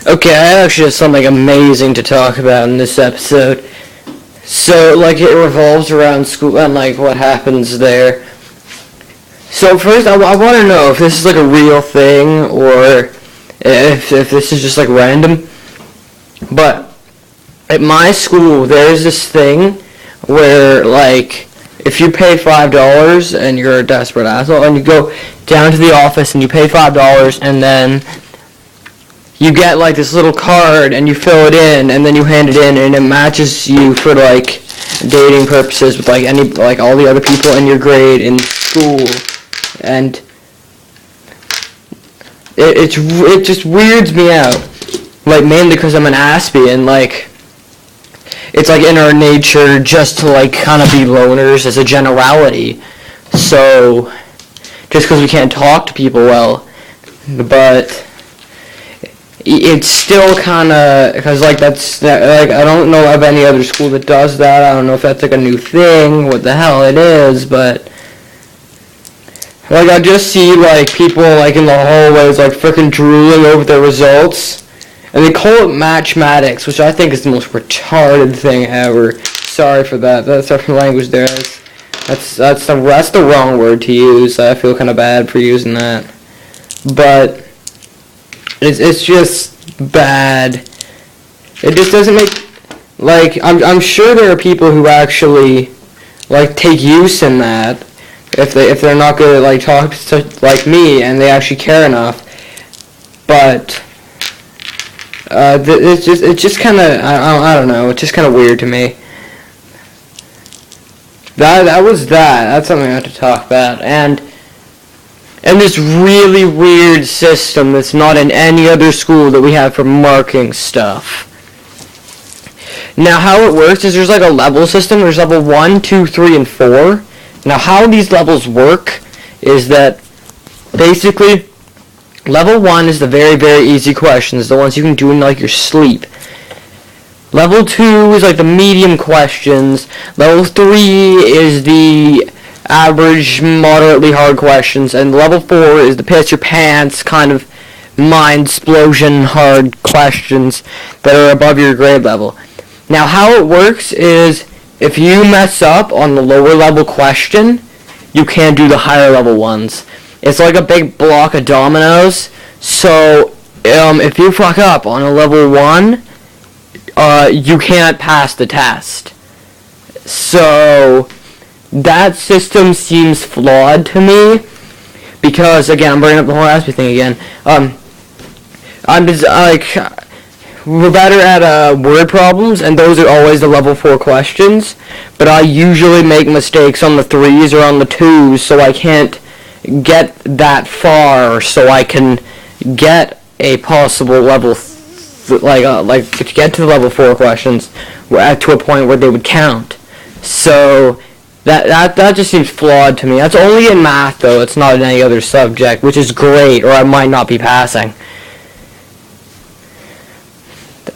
Okay, I actually have something amazing to talk about in this episode. So, like, it revolves around school and, like, what happens there. So, first, I want to know if this is, like, a real thing or if this is just, like, random. But at my school, there is this thing where, like, if you pay $5 and you're a desperate asshole, and you go down to the office and you pay $5 and then you get like this little card and you fill it in and then you hand it in and it matches you for like dating purposes with like all the other people in your grade in school, and it just weirds me out, like mainly because I'm an Aspie and like it's like in our nature just to like kind of be loners as a generality. So just because we can't talk to people well, but it's still kind of, because like I don't know of any other school that does that. I don't know if that's like a new thing, what the hell it is, but like I just see like people like in the hallways like freaking drooling over their results, and they call it matchmatics, which I think is the most retarded thing ever. Sorry for that. That's our language there. That's the wrong word to use. I feel kind of bad for using that, but it's just bad. It just doesn't make, like, I'm sure there are people who actually like take use in that if they're not good at like talk to like me and they actually care enough. But it's just kind of I don't know. It's just kind of weird to me. That's something I have to talk about, and this really weird system that's not in any other school that we have for marking stuff. Now, how it works is there's like a level system. There's level 1, 2, 3, and 4. Now, how these levels work is that basically level 1 is the very, very easy questions, the ones you can do in like your sleep. Level 2 is like the medium questions. Level 3 is the average, moderately hard questions, and level 4 is the piss your pants kind of mind explosion hard questions that are above your grade level. Now, how it works is if you mess up on the lower level question, you can't do the higher level ones. It's like a big block of dominoes. So if you fuck up on a level 1, you can't pass the test. So that system seems flawed to me because, again, I'm bringing up the whole Aspie thing again. I'm just like, we're better at word problems, and those are always the level 4 questions, but I usually make mistakes on the 3s or on the 2s, so I can't get that far, so I can get a possible level to get to the level 4 questions to a point where they would count. So that just seems flawed to me. That's only in math, though. It's not in any other subject, which is great, or I might not be passing.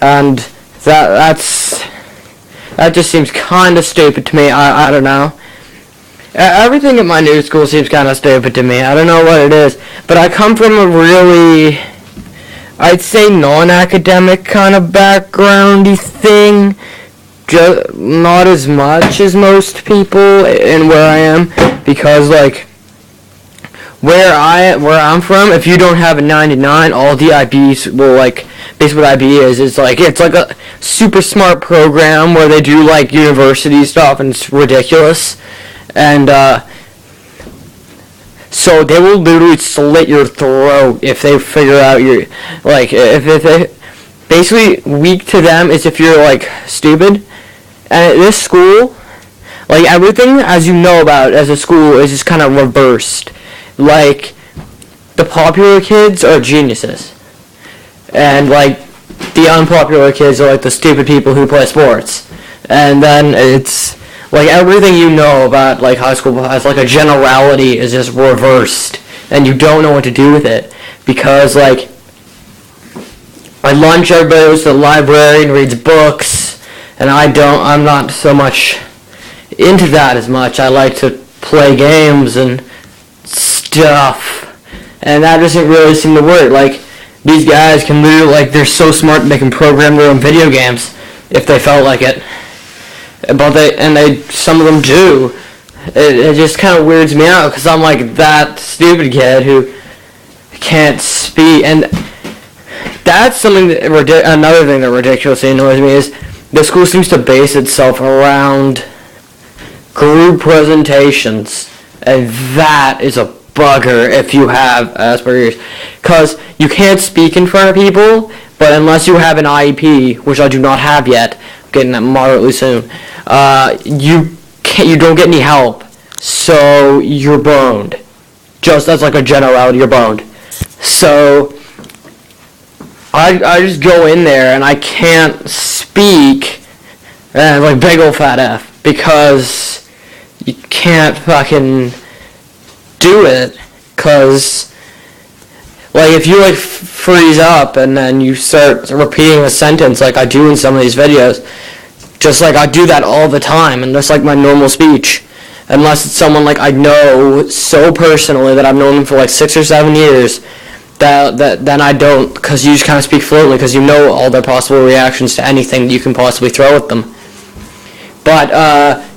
And that just seems kind of stupid to me. I don't know. Everything at my new school seems kind of stupid to me. I don't know what it is, but I come from a really, I'd say, non-academic kind of backgroundy thing. Just not as much as most people in where I am, because like where I'm from, if you don't have a 99, all the IBs will like, basically what IB is like, it's like a super smart program where they do like university stuff and it's ridiculous, and so they will literally slit your throat if they figure out you're like, if they basically, weak to them is if you're like stupid. And at this school, like, everything as you know about as a school is just kind of reversed. Like, the popular kids are geniuses, and like the unpopular kids are like the stupid people who play sports. And then it's like everything you know about like high school as like a generality is just reversed, and you don't know what to do with it, because like at lunch everybody goes to the library and reads books. And I'm not so much into that as much. I like to play games and stuff. And that doesn't really seem to work. Like, These guys can literally, like, they're so smart they can program their own video games if they felt like it. But some of them do. It just kind of weirds me out because I'm like that stupid kid who can't speak. And that's something that another thing that ridiculously annoys me is the school seems to base itself around group presentations, and that is a bugger if you have Asperger's, because you can't speak in front of people, but unless you have an IEP, which I do not have yet, I'm getting that moderately soon, you don't get any help, so you're boned. Just that's like a generality, you're boned. So I just go in there and I can't speak, and like big ol' fat F, because you can't fucking do it, cause like if you like freeze up and then you start repeating a sentence like I do in some of these videos, just like I do that all the time, and that's like my normal speech, unless it's someone like I know so personally that I've known them for like 6 or 7 years, that then I don't, because you just kind of speak fluently because you know all their possible reactions to anything that you can possibly throw at them. But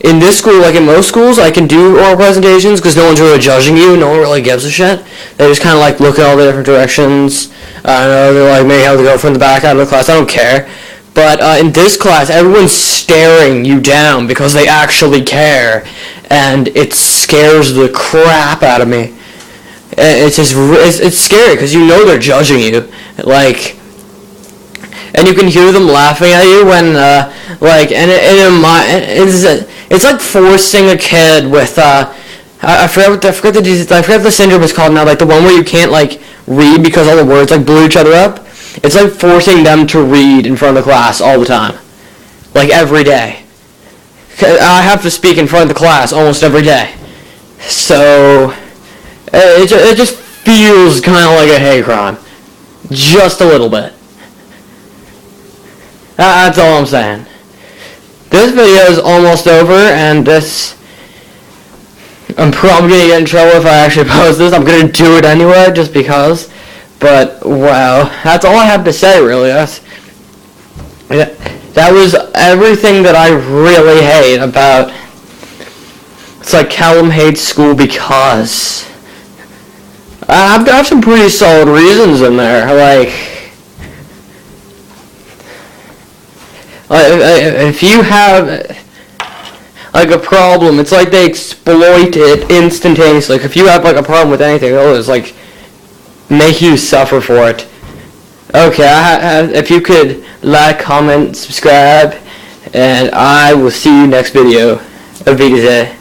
in this school, like in most schools, I can do oral presentations because no one's really judging you. No one really gives a shit. They just kind of like look at all the different directions. I know they're like, maybe have to go from the back out of the class. I don't care. But in this class, everyone's staring you down because they actually care, and it scares the crap out of me. It's just it's scary because you know they're judging you, like. And you can hear them laughing at you when, it's like forcing a kid with, I forget the syndrome is called now, like the one where you can't, like, read because all the words, like, blew each other up. It's like forcing them to read in front of the class all the time. Like, every day. I have to speak in front of the class almost every day. So, it just feels kind of like a hate crime. Just a little bit. That's all I'm saying. This video is almost over, and I'm probably going to get in trouble if I actually post this. I'm going to do it anyway, just because. But, wow. That's all I have to say, really. That was everything that I really hate about... It's like Callum hates school because... I've got some pretty solid reasons in there, if you have, like, a problem, it's like they exploit it instantaneously. Like, if you have, like, a problem with anything, they'll just, like, make you suffer for it. Okay, if you could like, comment, subscribe, and I will see you next video. Auf Wiedersehen.